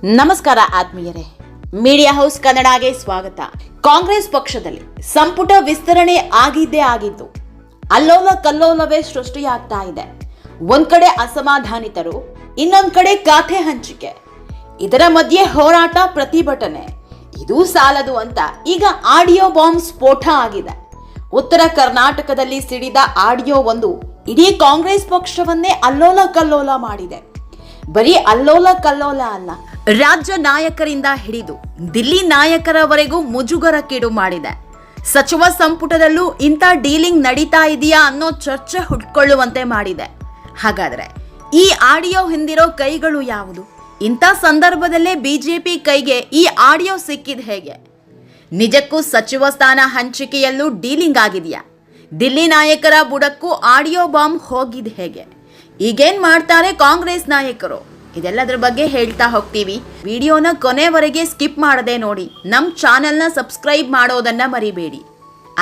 ನಮಸ್ಕಾರ ಆತ್ಮೀಯರೇ, media house ಕನ್ನಡಗೆ ಸ್ವಾಗತ. ಕಾಂಗ್ರೆಸ್ ಪಕ್ಷದಲ್ಲಿ ಸಂಪುಟ ವಿಸ್ತರಣೆ ಆಗಿದ್ದು ಅಲ್ಲೋಲ ಕಲ್ಲೋಲವೇ ಸೃಷ್ಟಿಯಾಗ್ತಾ ಇದೆ. ಒಂದ್ ಕಡೆ ಅಸಮಾಧಾನಿತರು, ಇನ್ನೊಂದ್ ಕಡೆ ಖಾತೆ ಹಂಚಿಕೆ, ಇದರ ಮಧ್ಯೆ ಹೋರಾಟ, ಪ್ರತಿಭಟನೆ. ಇದು ಸಾಲದು ಅಂತ ಈಗ ಆಡಿಯೋ ಬಾಂಬ್ ಸ್ಫೋಟ ಆಗಿದೆ. ಉತ್ತರ ಕರ್ನಾಟಕದಲ್ಲಿ ಸಿಡಿದ ಆಡಿಯೋ ಒಂದು ಇಡೀ ಕಾಂಗ್ರೆಸ್ ಪಕ್ಷವನ್ನೇ ಅಲ್ಲೋಲ ಕಲ್ಲೋಲ ಮಾಡಿದೆ. ಬರೀ ಅಲ್ಲೋಲ ಕಲ್ಲೋಲ ಅಲ್ಲ, ರಾಜ್ಯ ನಾಯಕರಿಂದ ಹಿಡಿದು ದಿಲ್ಲಿ ನಾಯಕರವರೆಗೂ ಮುಜುಗರಕ್ಕೀಡು ಮಾಡಿದೆ. ಸಚಿವ ಸಂಪುಟದಲ್ಲೂ ಇಂಥ ಡೀಲಿಂಗ್ ನಡೀತಾ ಇದೆಯಾ ಅನ್ನೋ ಚರ್ಚೆ ಹುಟ್ಕೊಳ್ಳುವಂತೆ ಮಾಡಿದೆ. ಹಾಗಾದ್ರೆ ಈ ಆಡಿಯೋ ಹಿಂದಿರೋ ಕೈಗಳು ಯಾವುದು? ಇಂಥ ಸಂದರ್ಭದಲ್ಲೇ ಬಿಜೆಪಿ ಕೈಗೆ ಈ ಆಡಿಯೋ ಸಿಕ್ಕಿದ ಹೇಗೆ? ನಿಜಕ್ಕೂ ಸಚಿವ ಸ್ಥಾನ ಹಂಚಿಕೆಯಲ್ಲೂ ಡೀಲಿಂಗ್ ಆಗಿದೆಯಾ? ದಿಲ್ಲಿ ನಾಯಕರ ಬುಡಕ್ಕೂ ಆಡಿಯೋ ಬಾಂಬ್ ಹೋಗಿದ್ ಹೇಗೆ? ಈಗೇನ್ ಮಾಡ್ತಾರೆ ಕಾಂಗ್ರೆಸ್ ನಾಯಕರು? ಇದೆಲ್ಲದ್ರ ಬಗ್ಗೆ ಹೇಳ್ತಾ ಹೋಗ್ತೀವಿ. ವಿಡಿಯೋನ ಕೊನೆವರೆಗೆ ಸ್ಕಿಪ್ ಮಾಡದೆ ನೋಡಿ. ನಮ್ಮ ಚಾನೆಲ್ನ ಸಬ್ಸ್ಕ್ರೈಬ್ ಮಾಡೋದನ್ನ ಮರಿಬೇಡಿ.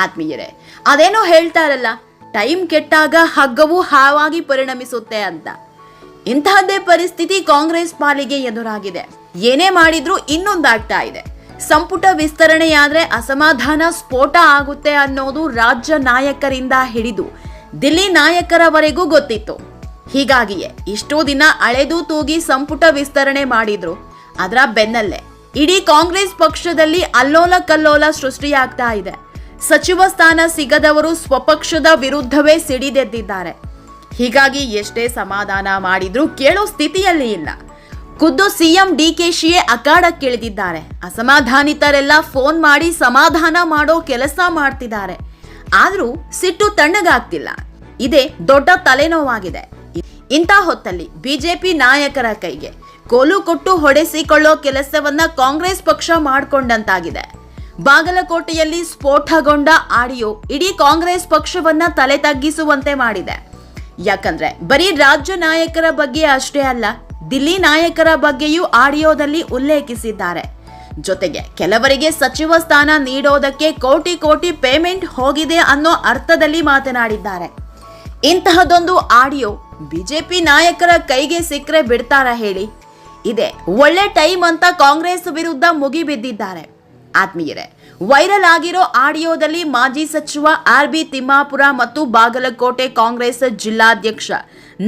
ಆತ್ಮೀಯರೇ, ಅದೇನೋ ಹೇಳ್ತಾರಲ್ಲ, ಟೈಮ್ ಕೆಟ್ಟಾಗ ಹಗ್ಗವು ಹಾವಾಗಿ ಪರಿಣಮಿಸುತ್ತೆ ಅಂತ. ಇಂತಹದ್ದೇ ಪರಿಸ್ಥಿತಿ ಕಾಂಗ್ರೆಸ್ ಪಾಲಿಗೆ ಎದುರಾಗಿದೆ. ಏನೇ ಮಾಡಿದ್ರೂ ಇನ್ನೊಂದಾಗ್ತಾ ಇದೆ. ಸಂಪುಟ ವಿಸ್ತರಣೆಯಾದ್ರೆ ಅಸಮಾಧಾನ ಸ್ಫೋಟ ಆಗುತ್ತೆ ಅನ್ನೋದು ರಾಜ್ಯ ನಾಯಕರಿಂದ ಹಿಡಿದು ದಿಲ್ಲಿ ನಾಯಕರವರೆಗೂ ಗೊತ್ತಿತ್ತು. ಹೀಗಾಗಿಯೇ ಇಷ್ಟೋ ದಿನ ಅಳೆದು ತೂಗಿ ಸಂಪುಟ ವಿಸ್ತರಣೆ ಮಾಡಿದ್ರು. ಅದರ ಬೆನ್ನಲ್ಲೇ ಇಡೀ ಕಾಂಗ್ರೆಸ್ ಪಕ್ಷದಲ್ಲಿ ಅಲ್ಲೋಲ ಕಲ್ಲೋಲ ಸೃಷ್ಟಿಯಾಗ್ತಾ ಇದೆ. ಸಚಿವ ಸ್ಥಾನ ಸಿಗದವರು ಸ್ವಪಕ್ಷದ ವಿರುದ್ಧವೇ ಸಿಡಿದೆದ್ದಿದ್ದಾರೆ. ಹೀಗಾಗಿ ಎಷ್ಟೇ ಸಮಾಧಾನ ಮಾಡಿದ್ರೂ ಕೇಳೋ ಸ್ಥಿತಿಯಲ್ಲಿ ಇಲ್ಲ. ಖುದ್ದು ಸಿಎಂ ಡಿಕೆಶಿಯೇ ಅಖಾಡಕ್ಕಿಳಿದಿದ್ದಾರೆ. ಅಸಮಾಧಾನಿತರೆಲ್ಲ ಫೋನ್ ಮಾಡಿ ಸಮಾಧಾನ ಮಾಡೋ ಕೆಲಸ ಮಾಡ್ತಿದ್ದಾರೆ. ಆದ್ರೂ ಸಿಟ್ಟು ತಣ್ಣಗಾಗ್ತಿಲ್ಲ. ಇದೇ ದೊಡ್ಡ ತಲೆನೋವಾಗಿದೆ. ಇಂಥ ಹೊತ್ತಲ್ಲಿ ಬಿಜೆಪಿ ನಾಯಕರ ಕೈಗೆ ಕೋಲು ಕೊಟ್ಟು ಹೊಡೆಸಿಕೊಳ್ಳೋ ಕೆಲಸವನ್ನ ಕಾಂಗ್ರೆಸ್ ಪಕ್ಷ ಮಾಡಿಕೊಂಡಂತಾಗಿದೆ. ಬಾಗಲಕೋಟೆಯಲ್ಲಿ ಸ್ಫೋಟಗೊಂಡ ಆಡಿಯೋ ಇಡೀ ಕಾಂಗ್ರೆಸ್ ಪಕ್ಷವನ್ನ ತಲೆ ತಗ್ಗಿಸುವಂತೆ ಮಾಡಿದೆ. ಯಾಕಂದ್ರೆ ಬರೀ ರಾಜ್ಯ ನಾಯಕರ ಬಗ್ಗೆ ಅಷ್ಟೇ ಅಲ್ಲ, ದಿಲ್ಲಿ ನಾಯಕರ ಬಗ್ಗೆಯೂ ಆಡಿಯೋದಲ್ಲಿ ಉಲ್ಲೇಖಿಸಿದ್ದಾರೆ. ಜೊತೆಗೆ ಕೆಲವರಿಗೆ ಸಚಿವ ಸ್ಥಾನ ನೀಡೋದಕ್ಕೆ ಕೋಟಿ ಕೋಟಿ ಪೇಮೆಂಟ್ ಹೋಗಿದೆ ಅನ್ನೋ ಅರ್ಥದಲ್ಲಿ ಮಾತನಾಡಿದ್ದಾರೆ. ಇಂತಹದೊಂದು ಆಡಿಯೋ ಬಿಜೆಪಿ ನಾಯಕರ ಕೈಗೆ ಸಿಕ್ಕರೆ ಬಿಡ್ತಾರ ಹೇಳಿ? ಇದೆ ಒಳ್ಳೆ ಟೈಮ್ ಅಂತ ಕಾಂಗ್ರೆಸ್ ವಿರುದ್ಧ ಮುಗಿಬಿದ್ದಿದ್ದಾರೆ. ಆತ್ಮೀಯರೇ, ವೈರಲ್ ಆಗಿರೋ ಆಡಿಯೋದಲ್ಲಿ ಮಾಜಿ ಸಚಿವ ಆರ್.ಬಿ. ತಿಮ್ಮಾಪುರ ಮತ್ತು ಬಾಗಲಕೋಟೆ ಕಾಂಗ್ರೆಸ್ ಜಿಲ್ಲಾಧ್ಯಕ್ಷ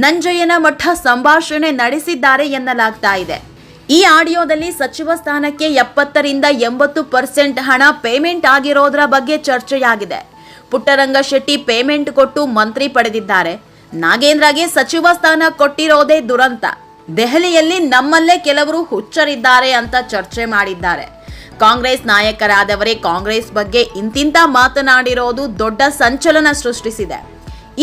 ನಂಜಯ್ಯನಮಠ ಸಂಭಾಷಣೆ ನಡೆಸಿದ್ದಾರೆ ಎನ್ನಲಾಗ್ತಾ ಇದೆ. ಈ ಆಡಿಯೋದಲ್ಲಿ ಸಚಿವ ಸ್ಥಾನಕ್ಕೆ 70ರಿಂದ 80% ಹಣ ಪೇಮೆಂಟ್ ಆಗಿರೋದ್ರ ಬಗ್ಗೆ ಚರ್ಚೆಯಾಗಿದೆ. ಪುಟ್ಟರಂಗ ಶೆಟ್ಟಿ ಪೇಮೆಂಟ್ ಕೊಟ್ಟು ಮಂತ್ರಿ ಪಡೆದಿದ್ದಾರೆ. ನಾಗೇಂದ್ರಗೆ ಸಚಿವ ಸ್ಥಾನ ಕೊಟ್ಟಿರೋದೇ ದುರಂತ. ದೆಹಲಿಯಲ್ಲಿ ನಮ್ಮಲ್ಲೇ ಕೆಲವರು ಹುಚ್ಚರಿದ್ದಾರೆ ಅಂತ ಚರ್ಚೆ ಮಾಡಿದ್ದಾರೆ. ಕಾಂಗ್ರೆಸ್ ನಾಯಕರಾದವರೇ ಕಾಂಗ್ರೆಸ್ ಬಗ್ಗೆ ಇಂತಿಂತ ಮಾತನಾಡಿರೋದು ದೊಡ್ಡ ಸಂಚಲನ ಸೃಷ್ಟಿಸಿದೆ.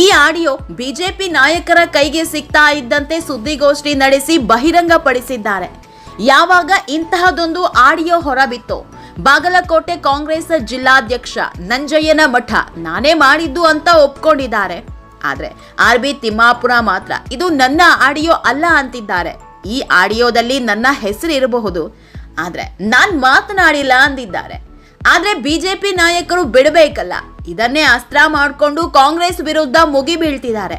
ಈ ಆಡಿಯೋ ಬಿಜೆಪಿ ನಾಯಕರ ಕೈಗೆ ಸಿಗ್ತಾ ಇದ್ದಂತೆ ಸುದ್ದಿಗೋಷ್ಠಿ ನಡೆಸಿ ಬಹಿರಂಗಪಡಿಸಿದ್ದಾರೆ. ಯಾವಾಗ ಇಂತಹದೊಂದು ಆಡಿಯೋ ಹೊರಬಿತ್ತೋ, ಬಾಗಲಕೋಟೆ ಕಾಂಗ್ರೆಸ್ ಜಿಲ್ಲಾಧ್ಯಕ್ಷ ನಂಜಯ್ಯನಮಠ ನಾನೇ ಮಾಡಿದ್ದು ಅಂತ ಒಪ್ಕೊಂಡಿದ್ದಾರೆ. ಆದ್ರೆ ಆರ್.ಬಿ. ತಿಮ್ಮಾಪುರ ಮಾತ್ರ ಇದು ನನ್ನ ಆಡಿಯೋ ಅಲ್ಲ ಅಂತಿದ್ದಾರೆ. ಈ ಆಡಿಯೋದಲ್ಲಿ ನನ್ನ ಹೆಸರು ಇರಬಹುದು, ಆದ್ರೆ ನಾನ್ ಮಾತನಾಡಿಲ್ಲ ಅಂದಿದ್ದಾರೆ. ಆದ್ರೆ ಬಿಜೆಪಿ ನಾಯಕರು ಬಿಡಬೇಕಲ್ಲ, ಇದನ್ನೇ ಅಸ್ತ್ರ ಮಾಡಿಕೊಂಡು ಕಾಂಗ್ರೆಸ್ ವಿರುದ್ಧ ಮುಗಿ ಬೀಳ್ತಿದ್ದಾರೆ.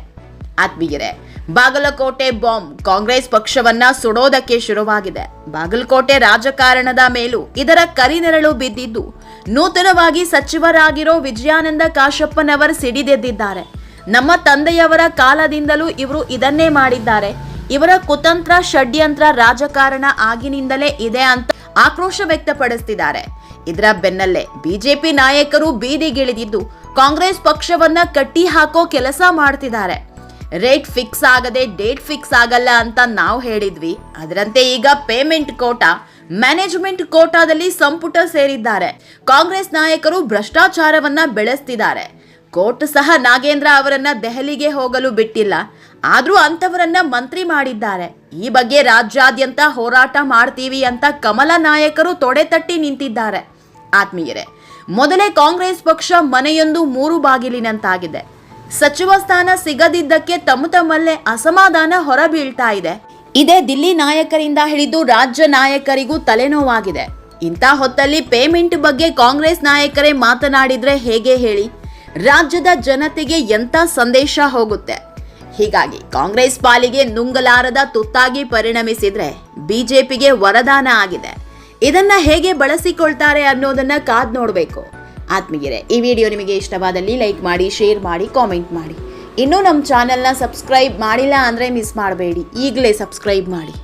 ಆತ್ಮೀಯರೇ, ಬಾಗಲಕೋಟೆ ಬಾಂಬ್ ಕಾಂಗ್ರೆಸ್ ಪಕ್ಷವನ್ನ ಸುಡೋದಕ್ಕೆ ಶುರುವಾಗಿದೆ. ಬಾಗಲಕೋಟೆ ರಾಜಕಾರಣದ ಮೇಲೂ ಇದರ ಕರಿನೆರಳು ಬಿದ್ದಿದ್ದು ನೂತನವಾಗಿ ಸಚಿವರಾಗಿರೋ ವಿಜಯಾನಂದ ಕಾಶಪ್ಪನವರ್ ಸಿಡಿದೆದ್ದಿದ್ದಾರೆ. ನಮ್ಮ ತಂದೆಯವರ ಕಾಲದಿಂದಲೂ ಇವರು ಇದನ್ನೇ ಮಾಡಿದ್ದಾರೆ. ಇವರ ಕುತಂತ್ರ, ಷಡ್ಯಂತ್ರ ರಾಜಕಾರಣ ಆಗಿನಿಂದಲೇ ಇದೆ ಅಂತ ಆಕ್ರೋಶ ವ್ಯಕ್ತಪಡಿಸುತ್ತಿದ್ದಾರೆ. ಇದರ ಬೆನ್ನಲ್ಲೇ ಬಿಜೆಪಿ ನಾಯಕರು ಬೀದಿಗಿಳಿದಿದ್ದು ಕಾಂಗ್ರೆಸ್ ಪಕ್ಷವನ್ನ ಕಟ್ಟಿ ಹಾಕೋ ಕೆಲಸ ಮಾಡ್ತಿದ್ದಾರೆ. ರೇಟ್ ಫಿಕ್ಸ್ ಆಗದೆ ಡೇಟ್ ಫಿಕ್ಸ್ ಆಗಲ್ಲ ಅಂತ ನಾವು ಹೇಳಿದ್ವಿ. ಅದರಂತೆ ಈಗ ಪೇಮೆಂಟ್ ಕೋಟಾ, ಮ್ಯಾನೇಜ್ಮೆಂಟ್ ಕೋಟಾದಲ್ಲಿ ಸಂಪುಟ ಸೇರಿದ್ದಾರೆ. ಕಾಂಗ್ರೆಸ್ ನಾಯಕರು ಭ್ರಷ್ಟಾಚಾರವನ್ನ ಬೆಳೆಸ್ತಿದ್ದಾರೆ. ಕೋರ್ಟ್ ಸಹ ನಾಗೇಂದ್ರ ಅವರನ್ನ ದೆಹಲಿಗೆ ಹೋಗಲು ಬಿಟ್ಟಿಲ್ಲ. ಆದ್ರೂ ಅಂತವರನ್ನ ಮಂತ್ರಿ ಮಾಡಿದ್ದಾರೆ. ಈ ಬಗ್ಗೆ ರಾಜ್ಯಾದ್ಯಂತ ಹೋರಾಟ ಮಾಡ್ತೀವಿ ಅಂತ ಕಮಲ ನಾಯಕರು ತೊಡೆ ತಟ್ಟಿ ನಿಂತಿದ್ದಾರೆ. ಆತ್ಮೀಯರೇ, ಮೊದಲೇ ಕಾಂಗ್ರೆಸ್ ಪಕ್ಷ ಮನೆಯೊಂದು 3 ಬಾಗಿಲಿನಂತಾಗಿದೆ. ಸಚಿವ ಸ್ಥಾನ ಸಿಗದಿದ್ದಕ್ಕೆ ತಮ್ಮಲ್ಲೇ ಅಸಮಾಧಾನ ಹೊರಬೀಳ್ತಾ ಇದೆ. ಇದೇ ದಿಲ್ಲಿ ನಾಯಕರಿಂದ ಹಿಡಿದು ರಾಜ್ಯ ನಾಯಕರಿಗೂ ತಲೆನೋವಾಗಿದೆ. ಇಂಥ ಹೊತ್ತಲ್ಲಿ ಪೇಮೆಂಟ್ ಬಗ್ಗೆ ಕಾಂಗ್ರೆಸ್ ನಾಯಕರೇ ಮಾತನಾಡಿದ್ರೆ ಹೇಗೆ ಹೇಳಿ? ರಾಜ್ಯದ ಜನತೆಗೆ ಎಂಥ ಸಂದೇಶ ಹೋಗುತ್ತೆ? ಹೀಗಾಗಿ ಕಾಂಗ್ರೆಸ್ ಪಾಲಿಗೆ ನುಂಗಲಾರದ ತುತ್ತಾಗಿ ಪರಿಣಮಿಸಿದ್ರೆ ಬಿಜೆಪಿಗೆ ವರದಾನ ಆಗಿದೆ. ಇದನ್ನ ಹೇಗೆ ಬಳಸಿಕೊಳ್ತಾರೆ ಅನ್ನೋದನ್ನ ಕಾದ್ ನೋಡಬೇಕು. ಆತ್ಮೀಯರೇ, ಈ ವಿಡಿಯೋ ನಿಮಗೆ ಇಷ್ಟವಾದಲ್ಲಿ ಲೈಕ್ ಮಾಡಿ, ಶೇರ್ ಮಾಡಿ, ಕಾಮೆಂಟ್ ಮಾಡಿ. ಇನ್ನೂ ನಮ್ಮ ಚಾನೆಲ್ನ ಸಬ್ಸ್ಕ್ರೈಬ್ ಮಾಡಿಲ್ಲ ಅಂದರೆ ಮಿಸ್ ಮಾಡಬೇಡಿ, ಈಗಲೇ ಸಬ್ಸ್ಕ್ರೈಬ್ ಮಾಡಿ.